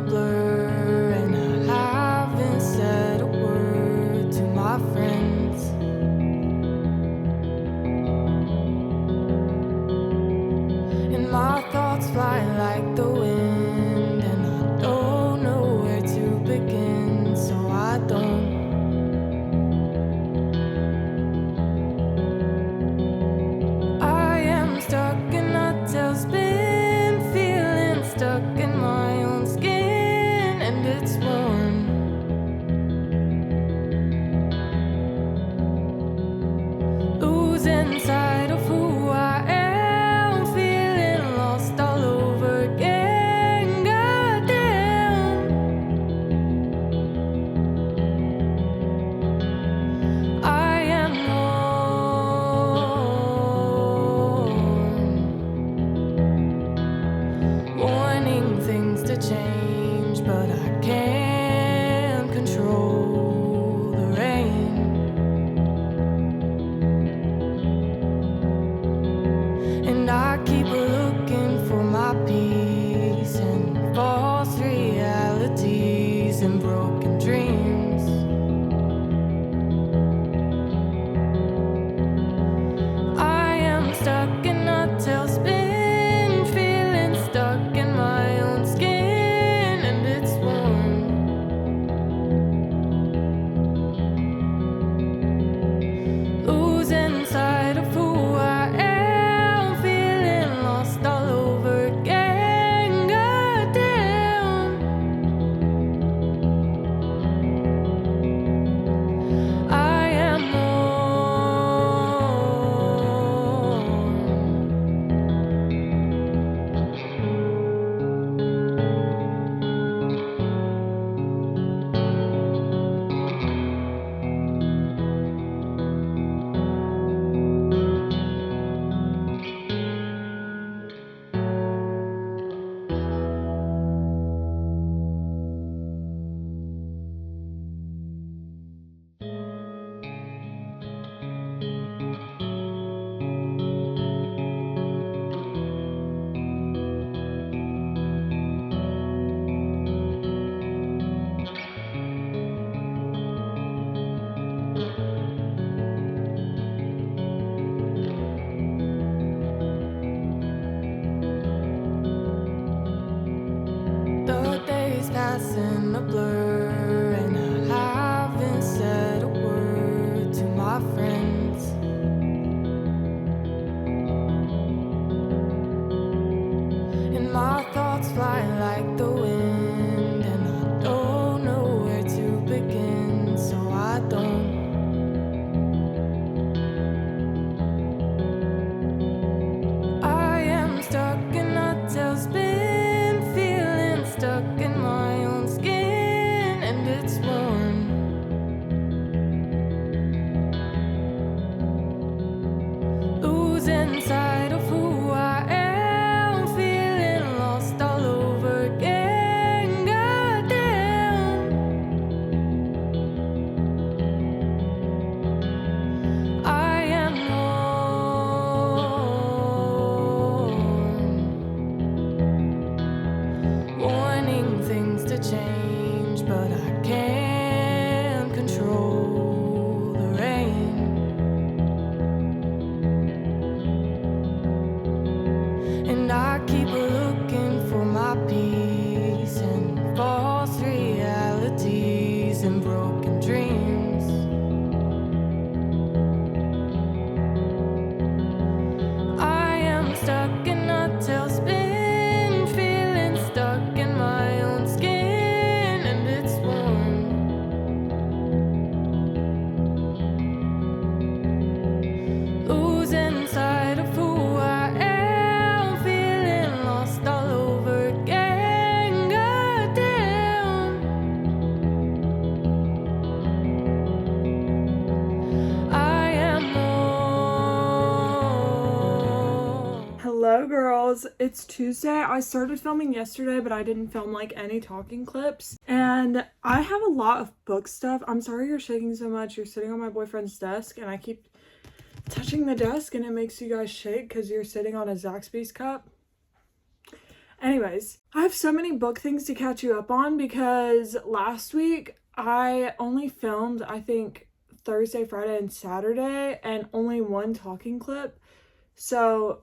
a blur, and I haven't said a word to my friends. And my thoughts fly like the wind, and I don't know where to begin, so I don't. I am stuck in a tailspin, feeling stuck in my own skin, and it's warm. Losing sight of who I am, feeling lost all over again. Goddamn, I am worn, wanting things to change, but I can't control the rain. And I keep looking for my peace in false realities and broken dreams. I am stuck in a tailspin, feeling stuck in my own skin, and it's warm. Losing sight of who I am, feeling lost all over again. Goddamn, I am the days passing a blur, and I haven't said a word to my friends. And my thoughts fly like the wind, and I don't know where to begin, so I don't. I am stuck in a tailspin, feeling stuck in my own skin, and it's warm. Losing sight of who I am, feeling lost all over again. Goddamn, I am worn, wanting things to change, but I can't control the rain. And I keep looking for my peace in false realities and broken dreams. I am stuck in a tailspin, feeling stuck in my own skin, and it's warm. Losing sight of who I am, feeling lost all over again. Goddamn, I am more. Hello girls, it's Tuesday. I started filming yesterday, but I didn't film like any talking clips. And I have a lot of book stuff. I'm sorry you're shaking so much. You're sitting on my boyfriend's desk and I keep touching the desk and it makes you guys shake because you're sitting on a Zaxby's cup. Anyways, I have so many book things to catch you up on because last week I only filmed, I think, Thursday, Friday, and Saturday, and only one talking clip. So,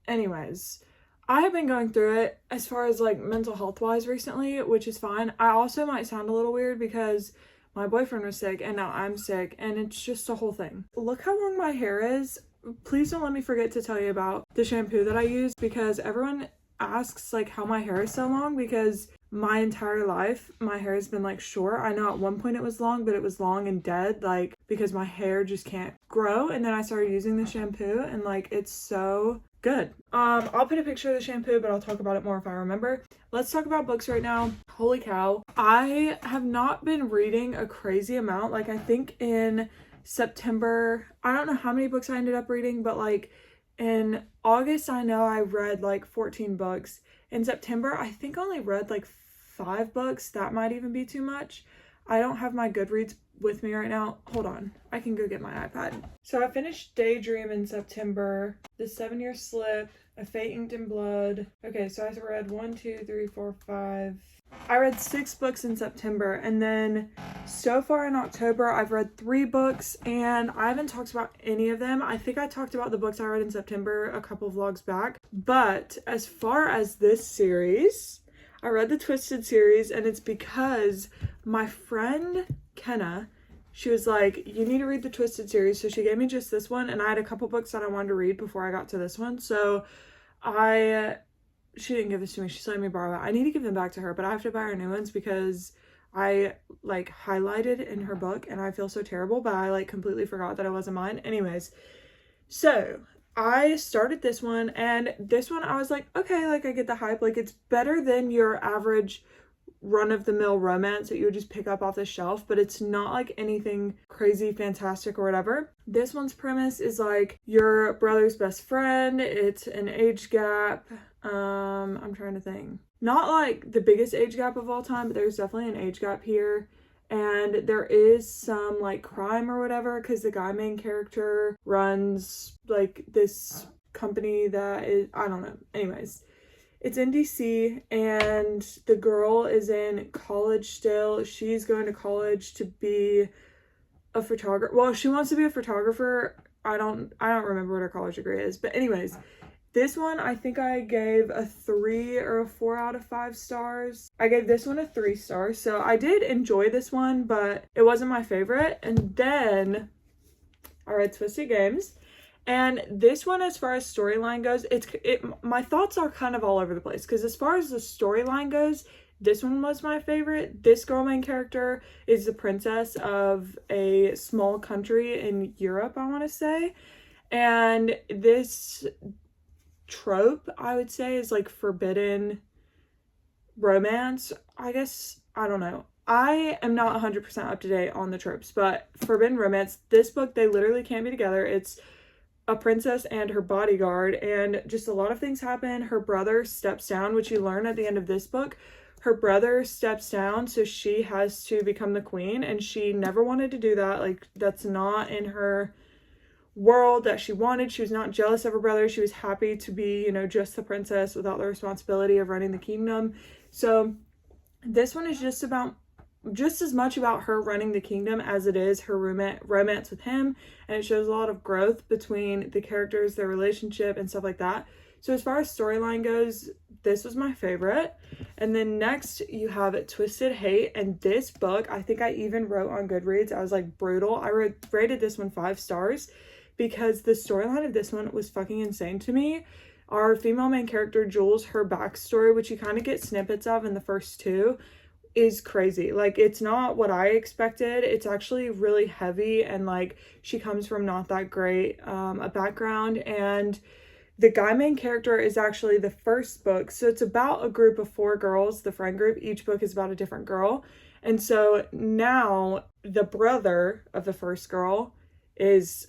anyways, I have been going through it as far as like mental health wise recently, which is fine. I also might sound a little weird because my boyfriend was sick and now I'm sick, and it's just a whole thing. Look how long my hair is. Please don't let me forget to tell you about the shampoo that I use, because everyone asks like how my hair is so long, because my entire life my hair has been like short. I know at one point it was long, but it was long and dead, like because my hair just can't grow. And then I started using the shampoo and like it's so good. I'll put a picture of the shampoo, but I'll talk about it more if I remember. Let's talk about books right now. Holy cow, I have not been reading a crazy amount. Like I think in September, I don't know how many books I ended up reading, but like in August, I know I read like 14 books. In September, I think I only read like 5 books. That might even be too much. I don't have my Goodreads with me right now. Hold on. I can go get my iPad. So I finished Daydream in September, The 7-Year Slip, A Fate Inked in Blood. Okay, so I read 1, 2, 3, 4, 5. I read 6 books in September, and then so far in October I've read 3 books, and I haven't talked about any of them. I think I talked about the books I read in September a couple vlogs back, but as far as this series, I read the Twisted series, and it's because my friend Kenna, she was like, you need to read the Twisted series, so she gave me just this one, and I had a couple books that I wanted to read before I got to this one, so she didn't give this to me. She let me borrow it. I need to give them back to her, but I have to buy her new ones because I like highlighted in her book and I feel so terrible, but I like completely forgot that it wasn't mine. Anyways, so I started this one, and this one I was like, okay, like I get the hype. Like it's better than your average run-of-the-mill romance that you would just pick up off the shelf, but it's not like anything crazy fantastic or whatever. This one's premise is like your brother's best friend. It's an age gap. I'm trying to think. Not like the biggest age gap of all time, but there's definitely an age gap here. And there is some like crime or whatever, because the guy main character runs like this company that is, I don't know. Anyways, it's in DC, and the girl is in college still. She's going to college to be a photographer. Well, she wants to be a photographer. I don't remember what her college degree is. But anyways, this one I think I gave a 3 or a 4 out of 5 stars. I gave this one a 3 stars. So I did enjoy this one, but it wasn't my favorite. And then I read Twisted Games. And this one, as far as storyline goes, my thoughts are kind of all over the place, because as far as the storyline goes, this one was my favorite. This girl main character is the princess of a small country in Europe, I want to say. And this trope, I would say, is like forbidden romance, I guess. I don't know. I am not 100% up to date on the tropes, but forbidden romance, this book, they literally can't be together. It's a princess and her bodyguard, and just a lot of things happen. Her brother steps down, which you learn at the end of this book. Her brother steps down, so she has to become the queen, and she never wanted to do that. Like, that's not in her world that she wanted. She was not jealous of her brother. She was happy to be, just the princess without the responsibility of running the kingdom. So this one is just as much about her running the kingdom as it is her romance with him, and it shows a lot of growth between the characters, their relationship, and stuff like that. So as far as storyline goes, this was my favorite. And then next you have Twisted Hate, and this book, I think I even wrote on Goodreads, I was like, brutal. I rated this one 5 stars because the storyline of this one was fucking insane to me. Our female main character, Jules, her backstory, which you kind of get snippets of in the first 2, is crazy. Like, it's not what I expected. It's actually really heavy, and like she comes from not that great a background. And the guy main character is actually the first book, so it's about a group of 4 girls, the friend group. Each book is about a different girl, and so now the brother of the first girl is,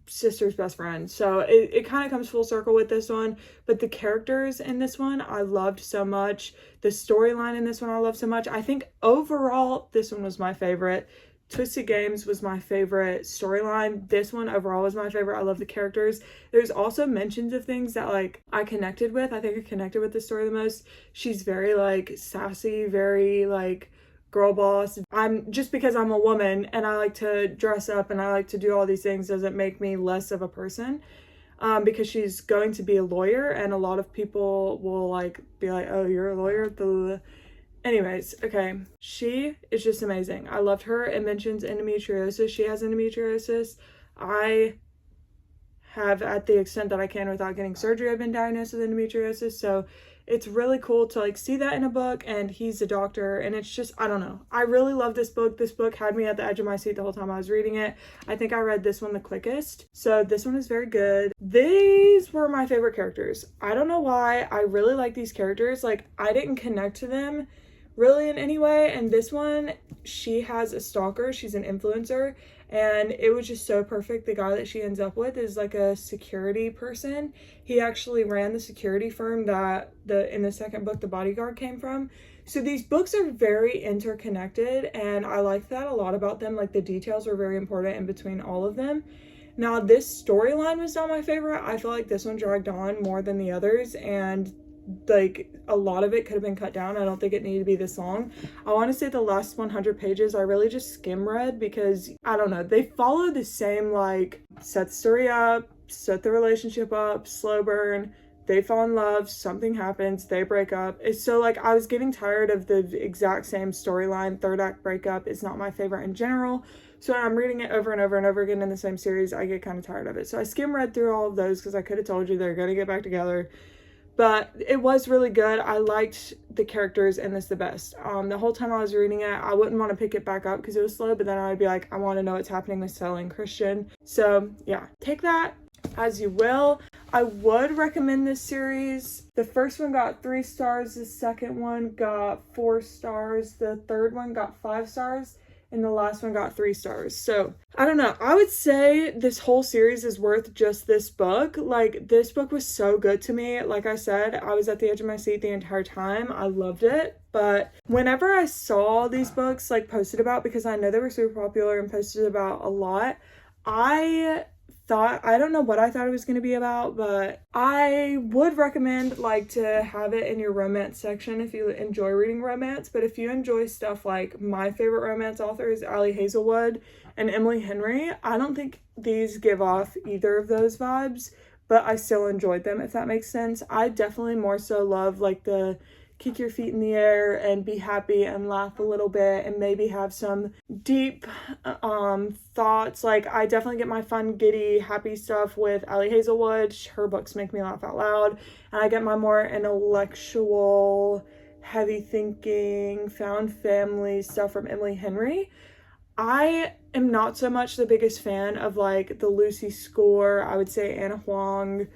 sister's best friend. So it kind of comes full circle with this one. But the characters in this one I loved so much. The storyline in this one I loved so much. I think overall this one was my favorite. Twisted Games was my favorite storyline. This one overall was my favorite. I love the characters. There's also mentions of things that like I connected with. I think I connected with the story the most. She's very like sassy, very like girl boss. I'm just because I'm a woman and I like to dress up and I like to do all these things doesn't make me less of a person. Because she's going to be a lawyer and a lot of people will like be like, oh, you're a lawyer? Anyways, okay, she is just amazing. I loved her. It mentions endometriosis. She has endometriosis. I have, at the extent that I can without getting surgery, I've been diagnosed with endometriosis. So it's really cool to like see that in a book, and he's a doctor, and it's just, I don't know. I really love this book. This book had me at the edge of my seat the whole time I was reading it. I think I read this one the quickest. So this one is very good. These were my favorite characters. I don't know why. I really like these characters. Like, I didn't connect to them really in any way, and this one, she has a stalker. She's an influencer, and it was just so perfect. The guy that she ends up with is like a security person. He actually ran the security firm that in the second book, The Bodyguard, came from. So these books are very interconnected, and I like that a lot about them. Like, the details are very important in between all of them. Now, this storyline was not my favorite. I feel like this one dragged on more than the others, and like a lot of it could have been cut down. I don't think it needed to be this long. I want to say the last 100 pages I really just skim read because I don't know, they follow the same like set the story up, set the relationship up, slow burn, they fall in love, something happens, they break up. It's so like I was getting tired of the exact same storyline. Third act breakup is not my favorite in general. So when I'm reading it over and over and over again in the same series, I get kind of tired of it. So I skim read through all of those because I could have told you they're gonna get back together. But it was really good. I liked the characters in this the best. The whole time I was reading it, I wouldn't want to pick it back up because it was slow, but then I would be like, I want to know what's happening with Stella and Christian. So yeah, take that as you will. I would recommend this series. The first one got 3 stars, the second one got 4 stars, the third one got 5 stars, and the last one got 3 stars. So I don't know. I would say this whole series is worth just this book. Like, this book was so good to me. Like I said, I was at the edge of my seat the entire time. I loved it. But whenever I saw these books like posted about, because I know they were super popular and posted about a lot, I don't know what I thought it was going to be about, but I would recommend like to have it in your romance section if you enjoy reading romance. But if you enjoy stuff like my favorite romance authors, Ali Hazelwood and Emily Henry, I don't think these give off either of those vibes, but I still enjoyed them, if that makes sense. I definitely more so love like the kick your feet in the air and be happy and laugh a little bit and maybe have some deep thoughts. Like, I definitely get my fun, giddy, happy stuff with Ali Hazelwood. Her books make me laugh out loud. And I get my more intellectual, heavy thinking, found family stuff from Emily Henry. I am not so much the biggest fan of like the Lucy Score. I would say Anna Huang.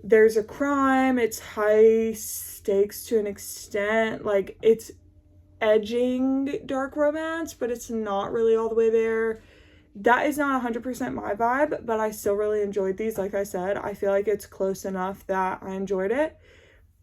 There's a crime, it's high stakes to an extent, like it's edging dark romance, but it's not really all the way there. That is not 100% my vibe, but I still really enjoyed these. Like I said, I feel like it's close enough that I enjoyed it,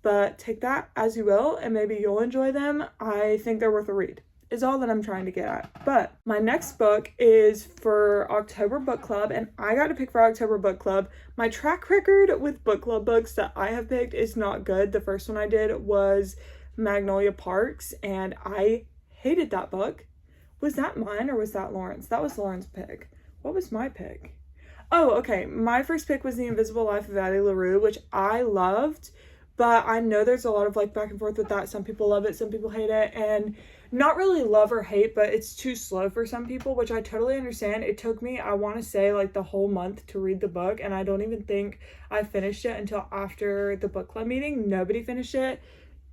but take that as you will, and maybe you'll enjoy them. I think they're worth a read is all that I'm trying to get at. But my next book is for October Book Club, and I got to pick for October Book Club. My track record with book club books that I have picked is not good. The first one I did was Magnolia Parks, and I hated that book. Was that mine or was that Lauren's? That was Lauren's pick. What was my pick? Oh, okay. My first pick was The Invisible Life of Addie LaRue, which I loved, but I know there's a lot of like back and forth with that. Some people love it, some people hate it, and not really love or hate, but it's too slow for some people, which I totally understand. It took me, I want to say, like the whole month to read the book, and I don't even think I finished it until after the book club meeting. Nobody finished it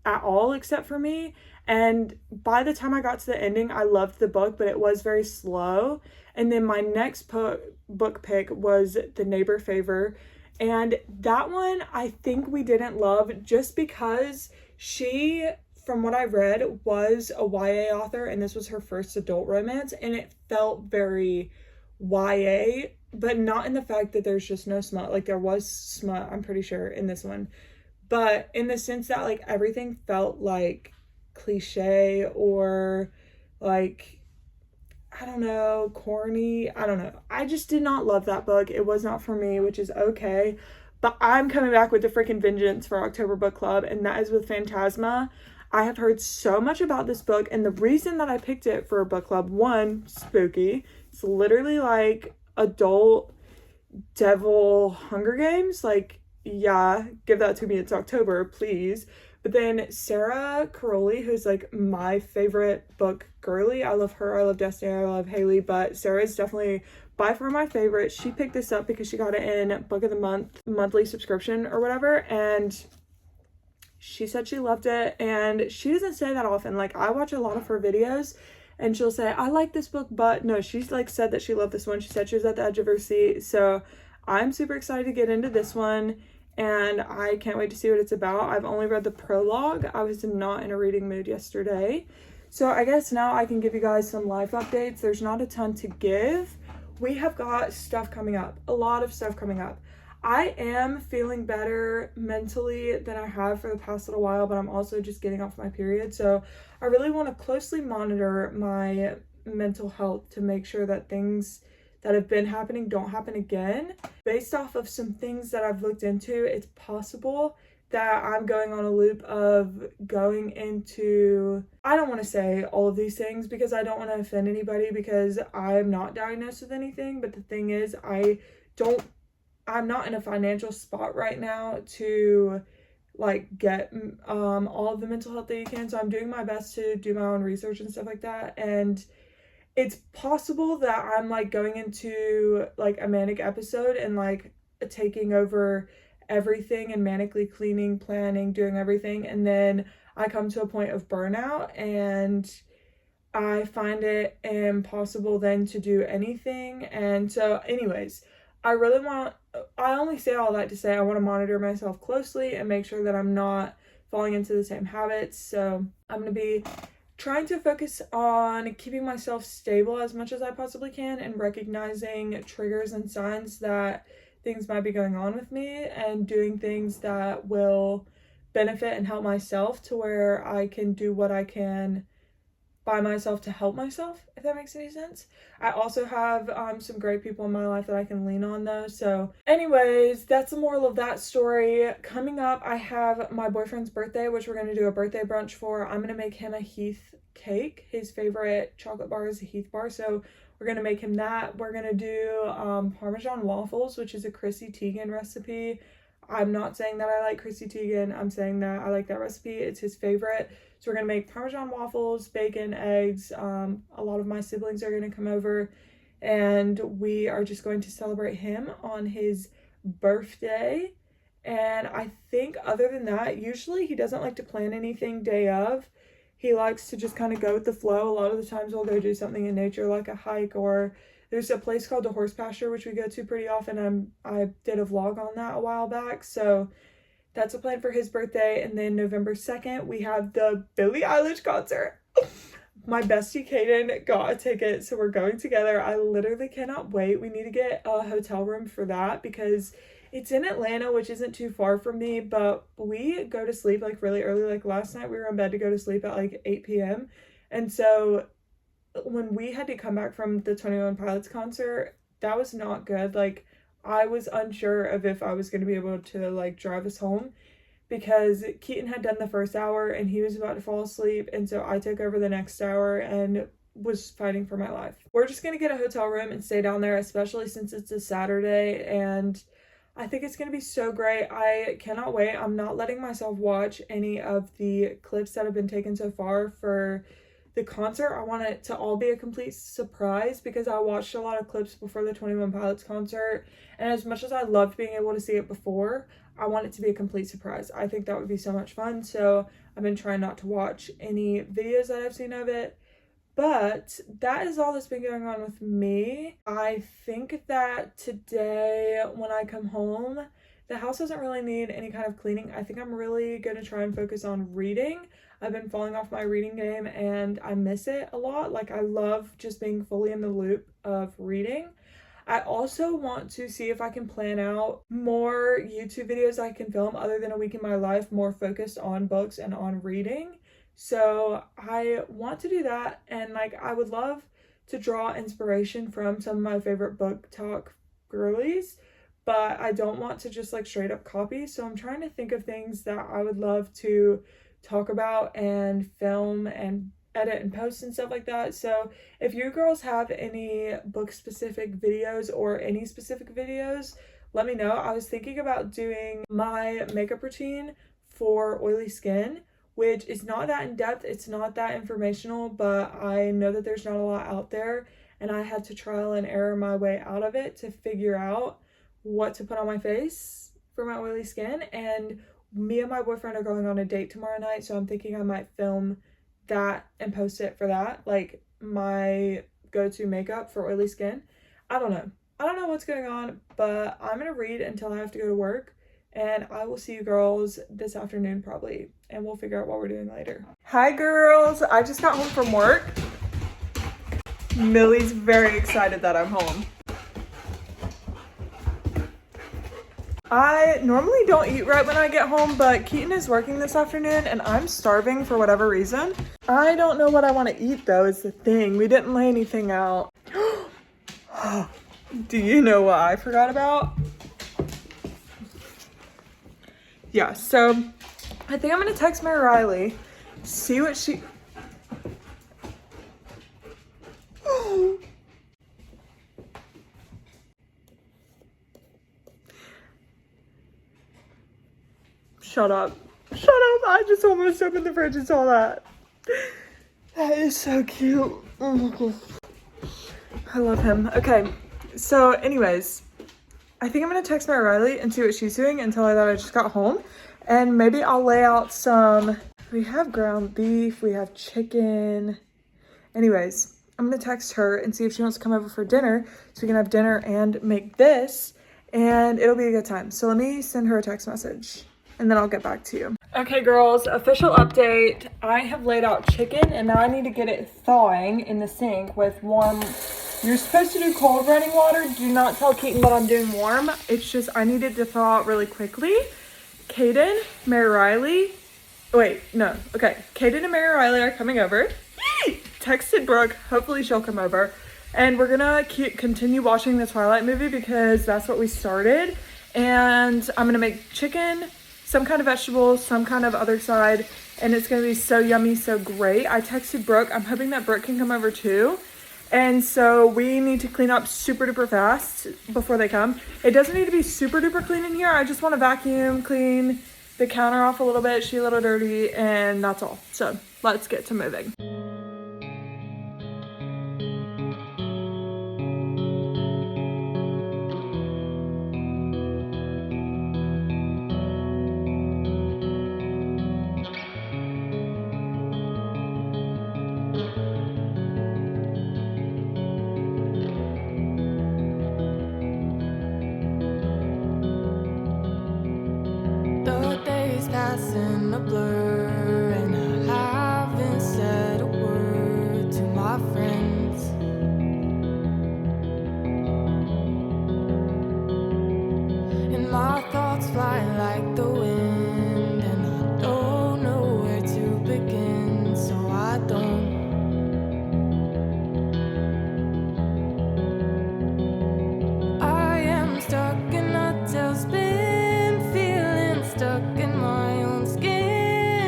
at all except for me, and by the time I got to the ending, I loved the book, but it was very slow. And then my next book pick was The Neighbor Favor, and that one I think we didn't love just because she, from what I read, was a YA author, and this was her first adult romance, and it felt very YA, but not in the fact that there's just no smut. Like, there was smut, I'm pretty sure, in this one, but in the sense that like everything felt like cliche, or like, I don't know, corny. I don't know. I just did not love that book. It was not for me, which is okay. But I'm coming back with the freaking vengeance for October Book Club, and that is with Phantasma. I have heard so much about this book, and the reason that I picked it for a book club, one, spooky. It's literally like adult devil Hunger Games. Like, yeah, give that to me. It's October, please. But then Sarah Caroli, who's like my favorite book girly. I love her. I love Destiny. I love Kaylie. But Sarah is definitely by far my favorite. She picked this up because she got it in Book of the Month monthly subscription or whatever. And she said she loved it. And she doesn't say that often. Like, I watch a lot of her videos and she'll say, I like this book, but no, she's like said that she loved this one. She said she was at the edge of her seat. So I'm super excited to get into this one. And I can't wait to see what it's about. I've only read the prologue. I was not in a reading mood yesterday. So I guess now I can give you guys some life updates. There's not a ton to give. We have got stuff coming up. A lot of stuff coming up. I am feeling better mentally than I have for the past little while, but I'm also just getting off my period. So I really want to closely monitor my mental health to make sure that things that have been happening don't happen again. Based off of some things that I've looked into, it's possible that I'm going on a loop of going into, I don't want to say all of these things because I don't want to offend anybody because I'm not diagnosed with anything, but the thing is I'm not in a financial spot right now to like get all of the mental health that you can, so I'm doing my best to do my own research and stuff like that. And it's possible that I'm like going into like a manic episode and like taking over everything and manically cleaning, planning, doing everything, and then I come to a point of burnout and I find it impossible then to do anything. And so anyways, I only say all that to say I want to monitor myself closely and make sure that I'm not falling into the same habits. So I'm going to be trying to focus on keeping myself stable as much as I possibly can and recognizing triggers and signs that things might be going on with me and doing things that will benefit and help myself to where I can do what I can by myself to help myself, if that makes any sense. I also have some great people in my life that I can lean on though. So anyways, that's the moral of that story. Coming up, I have my boyfriend's birthday, which we're going to do a birthday brunch for. I'm going to make him a Heath cake. His favorite chocolate bar is a Heath bar, so we're going to make him that. We're going to do Parmesan waffles, which is a Chrissy Teigen recipe. I'm not saying that I like Chrissy Teigen. I'm saying that I like that recipe. It's his favorite. So we're going to make Parmesan waffles, bacon, eggs. A lot of my siblings are going to come over and we are just going to celebrate him on his birthday. And I think other than that, usually he doesn't like to plan anything day of. He likes to just kind of go with the flow. A lot of the times we'll go do something in nature like a hike, or there's a place called the Horse Pasture which we go to pretty often. I did a vlog on that a while back, so that's a plan for his birthday. And then November 2nd we have the Billie Eilish concert. My bestie Kaden got a ticket, so we're going together. I literally cannot wait. We need to get a hotel room for that because it's in Atlanta, which isn't too far from me, but we go to sleep like really early. Like last night we were in bed to go to sleep at like 8 p.m. And so when we had to come back from the 21 Pilots concert, that was not good. Like I was unsure of if I was going to be able to like drive us home because Keaton had done the first hour and he was about to fall asleep, and so I took over the next hour and was fighting for my life. We're just going to get a hotel room and stay down there, especially since it's a Saturday, and I think it's going to be so great. I cannot wait. I'm not letting myself watch any of the clips that have been taken so far for the concert. I want it to all be a complete surprise because I watched a lot of clips before the 21 Pilots concert, and as much as I loved being able to see it before, I want it to be a complete surprise. I think that would be so much fun, so I've been trying not to watch any videos that I've seen of it. But that is all that's been going on with me. I think that today when I come home, the house doesn't really need any kind of cleaning. I think I'm really going to try and focus on reading. I've been falling off my reading game and I miss it a lot. Like I love just being fully in the loop of reading. I also want to see if I can plan out more YouTube videos I can film other than a week in my life, more focused on books and on reading. So I want to do that, and like I would love to draw inspiration from some of my favorite book talk girlies, but I don't want to just like straight up copy. So I'm trying to think of things that I would love to talk about and film and edit and post and stuff like that. So if you girls have any book specific videos or any specific videos, let me know. I was thinking about doing my makeup routine for oily skin, which is not that in depth, it's not that informational, but I know that there's not a lot out there, and I had to trial and error my way out of it to figure out what to put on my face for my oily skin. And me and my boyfriend are going on a date tomorrow night, so I'm thinking I might film that and post it for that, like my go-to makeup for oily skin. I don't know what's going on, but I'm gonna read until I have to go to work, and I will see you girls this afternoon probably, and we'll figure out what we're doing later. Hi girls, I just got home from work. Millie's very excited that I'm home. I normally don't eat right when I get home, but Keaton is working this afternoon and I'm starving for whatever reason. I don't know what I want to eat though, is the thing. We didn't lay anything out. Do you know what I forgot about? Yeah, so I think I'm gonna text Mary Riley, see what she... Shut up. Shut up. I just almost opened the fridge and saw that. That is so cute. I love him. Okay, so anyways, I think I'm gonna text Mary Riley and see what she's doing and tell her that I just got home. And maybe I'll lay out some, we have ground beef, we have chicken. Anyways, I'm gonna text her and see if she wants to come over for dinner so we can have dinner and make this, and it'll be a good time. So let me send her a text message and then I'll get back to you. Okay girls, official update. I have laid out chicken and now I need to get it thawing in the sink with warm. You're supposed to do cold running water. Do not tell Keaton that I'm doing warm. It's just I need it to thaw out really quickly. Kaden, Mary Riley. Wait, no. Okay, Kaden and Mary Riley are coming over. Texted Brooke. Hopefully she'll come over. And we're gonna continue watching the Twilight movie because that's what we started. And I'm gonna make chicken, some kind of vegetables, some kind of other side, and it's gonna be so yummy, so great. I texted Brooke. I'm hoping that Brooke can come over too. And so we need to clean up super duper fast before they come. It doesn't need to be super duper clean in here. I just want to vacuum, clean the counter off a little bit. She's a little dirty, and that's all. So let's get to moving. The days pass in a blur, and I haven't said a word to my friends. And my thoughts fly like the wind, and I don't know where to begin, so I don't. I am stuck in a tailspin, stuck in my own skin,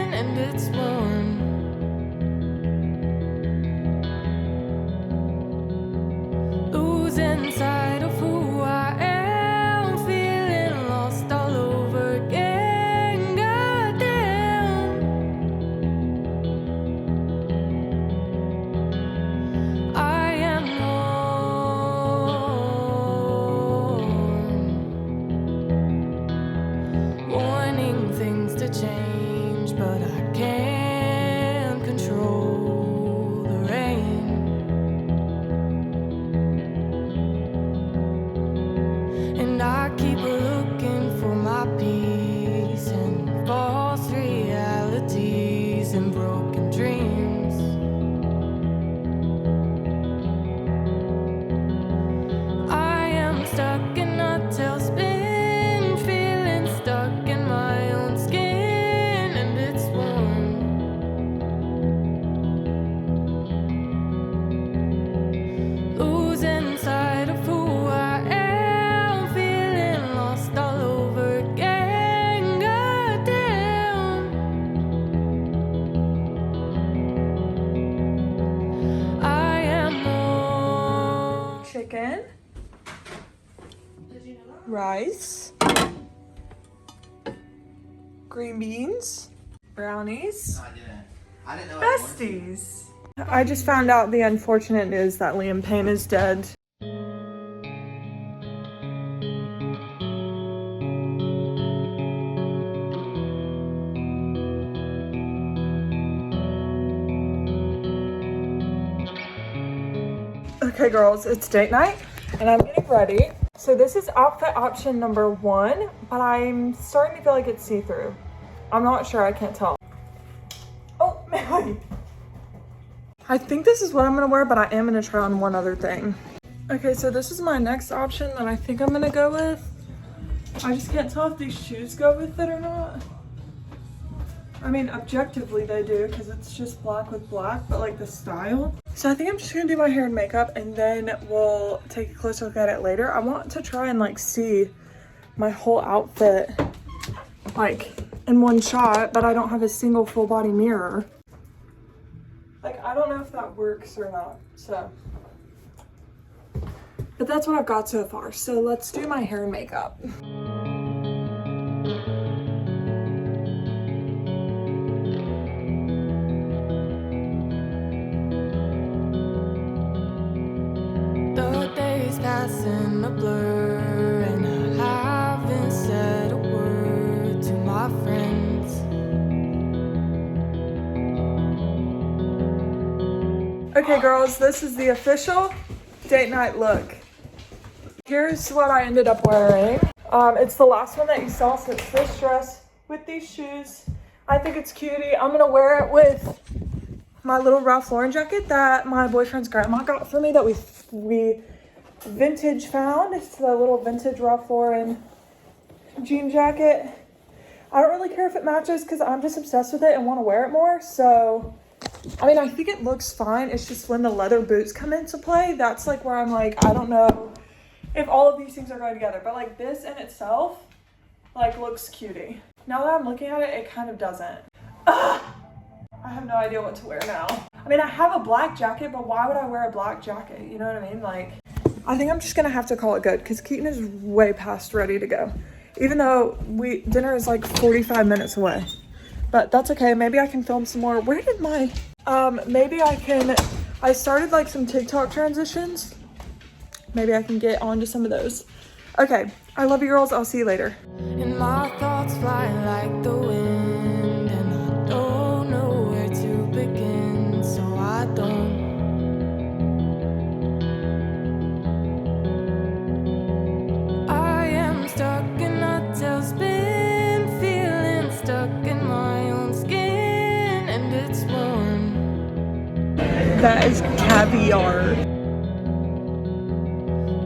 chicken, rice, green beans, brownies, I didn't know. besties. I just found out the unfortunate news that Liam Payne is dead. Okay girls, it's date night and I'm getting ready. So this is outfit option number 1, but I'm starting to feel like it's see-through. I'm not sure, I can't tell. Oh, man. I think this is what I'm gonna wear, but I am gonna try on one other thing. Okay, so this is my next option that I think I'm gonna go with. I just can't tell if these shoes go with it or not. I mean, objectively they do because it's just black with black, but like the style. So I think I'm just gonna do my hair and makeup and then we'll take a closer look at it later. I want to try and like see my whole outfit like in one shot, but I don't have a single full body mirror. Like, I don't know if that works or not, so. But that's what I've got so far. So let's do my hair and makeup. The days pass in a blur, and I haven't said a word to my friends. Okay girls, this is the official date night look. Here's what I ended up wearing. It's the last one that you saw, so it's this dress with these shoes. I think it's cutie. I'm gonna wear it with my little Ralph Lauren jacket that my boyfriend's grandma got for me that we vintage found. It's the little vintage Ralph Lauren jean jacket. I don't really care if it matches because I'm just obsessed with it and want to wear it more. So, I mean, I think it looks fine. It's just when the leather boots come into play, that's like where I'm like, I don't know if all of these things are going together. But like this in itself, like looks cutie. Now that I'm looking at it, it kind of doesn't. Ugh! I have no idea what to wear now. I mean, I have a black jacket, but why would I wear a black jacket? You know what I mean? Like, I think I'm just gonna have to call it good because Keaton is way past ready to go. Even though dinner is like 45 minutes away. But that's okay, maybe I can film some more. Where did my, I started like some TikTok transitions. Maybe I can get onto some of those. Okay, I love you girls, I'll see you later. And my thoughts fly like the wind, and I don't know where to begin, so I don't. I am stuck in a tailspin, feeling stuck in my own skin, and it's warm. That is caviar.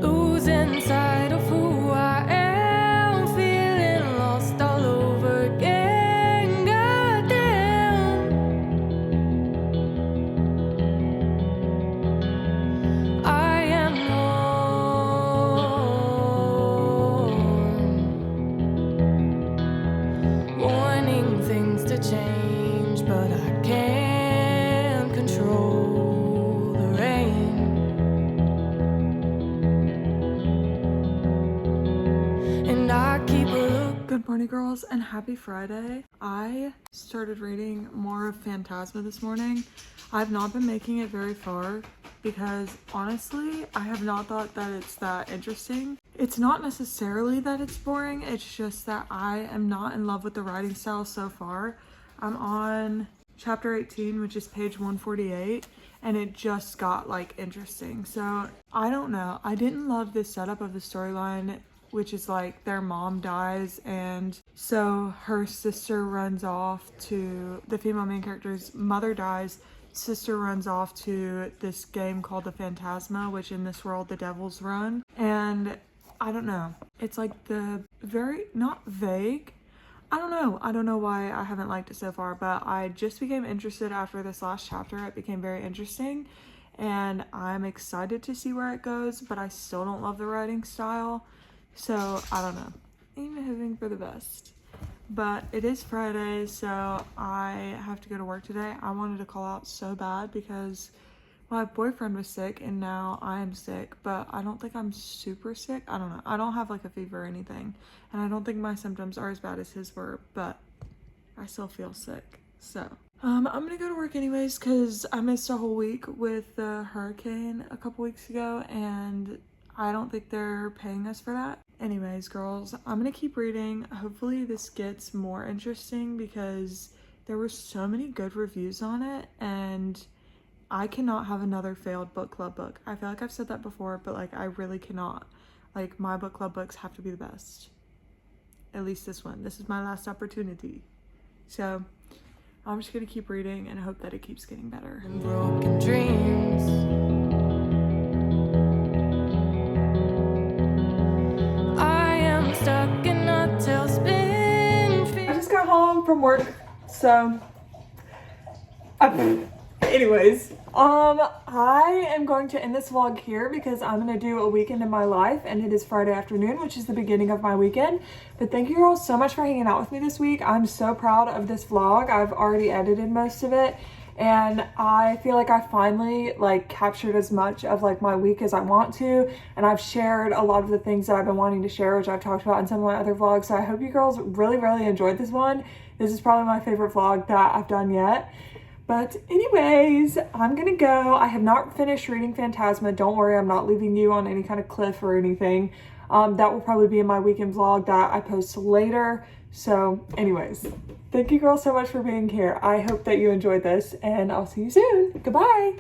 Losing sight of who I am, feeling lost all over again. Goddamn, I am wanting things to change, but I can't control the rain. And I keep a look. Good morning girls and happy Friday. I started reading more of Phantasma this morning. I've not been making it very far because honestly, I have not thought that it's that interesting. It's not necessarily that it's boring, it's just that I am not in love with the writing style so far. I'm on chapter 18, which is page 148, and it just got like interesting. So I don't know, I didn't love this setup of the storyline, which is like their mom dies and so her sister runs off to, the female main character's mother dies, sister runs off to this game called the Phantasma, which in this world the devils run. And I don't know, it's like the very, not vague, I don't know why I haven't liked it so far, but I just became interested after this last chapter. It became very interesting and I'm excited to see where it goes, but I still don't love the writing style. So I don't know, I'm hoping for the best. But it is Friday, so I have to go to work today. I wanted to call out so bad because my boyfriend was sick and now I'm sick, but I don't think I'm super sick. I don't know. I don't have like a fever or anything. And I don't think my symptoms are as bad as his were, but I still feel sick. So, I'm gonna go to work anyways because I missed a whole week with the hurricane a couple weeks ago and I don't think they're paying us for that. Anyways, girls, I'm gonna keep reading. Hopefully this gets more interesting because there were so many good reviews on it and I cannot have another failed book club book. I feel like I've said that before, but like I really cannot. Like my book club books have to be the best. At least this one. This is my last opportunity. So I'm just gonna keep reading and hope that it keeps getting better. And broken dreams. I am stuck in a tailspin. I just got home from work, so anyways, I am going to end this vlog here because I'm gonna do a weekend in my life and it is Friday afternoon, which is the beginning of my weekend. But thank you all so much for hanging out with me this week. I'm so proud of this vlog. I've already edited most of it and I feel like I finally like captured as much of like my week as I want to, and I've shared a lot of the things that I've been wanting to share, which I've talked about in some of my other vlogs. So I hope you girls really enjoyed this one. This is probably my favorite vlog that I've done yet. But anyways, I'm gonna go. I have not finished reading Phantasma. Don't worry, I'm not leaving you on any kind of cliff or anything. That will probably be in my weekend vlog that I post later. So anyways, thank you girls so much for being here. I hope that you enjoyed this and I'll see you soon. Goodbye.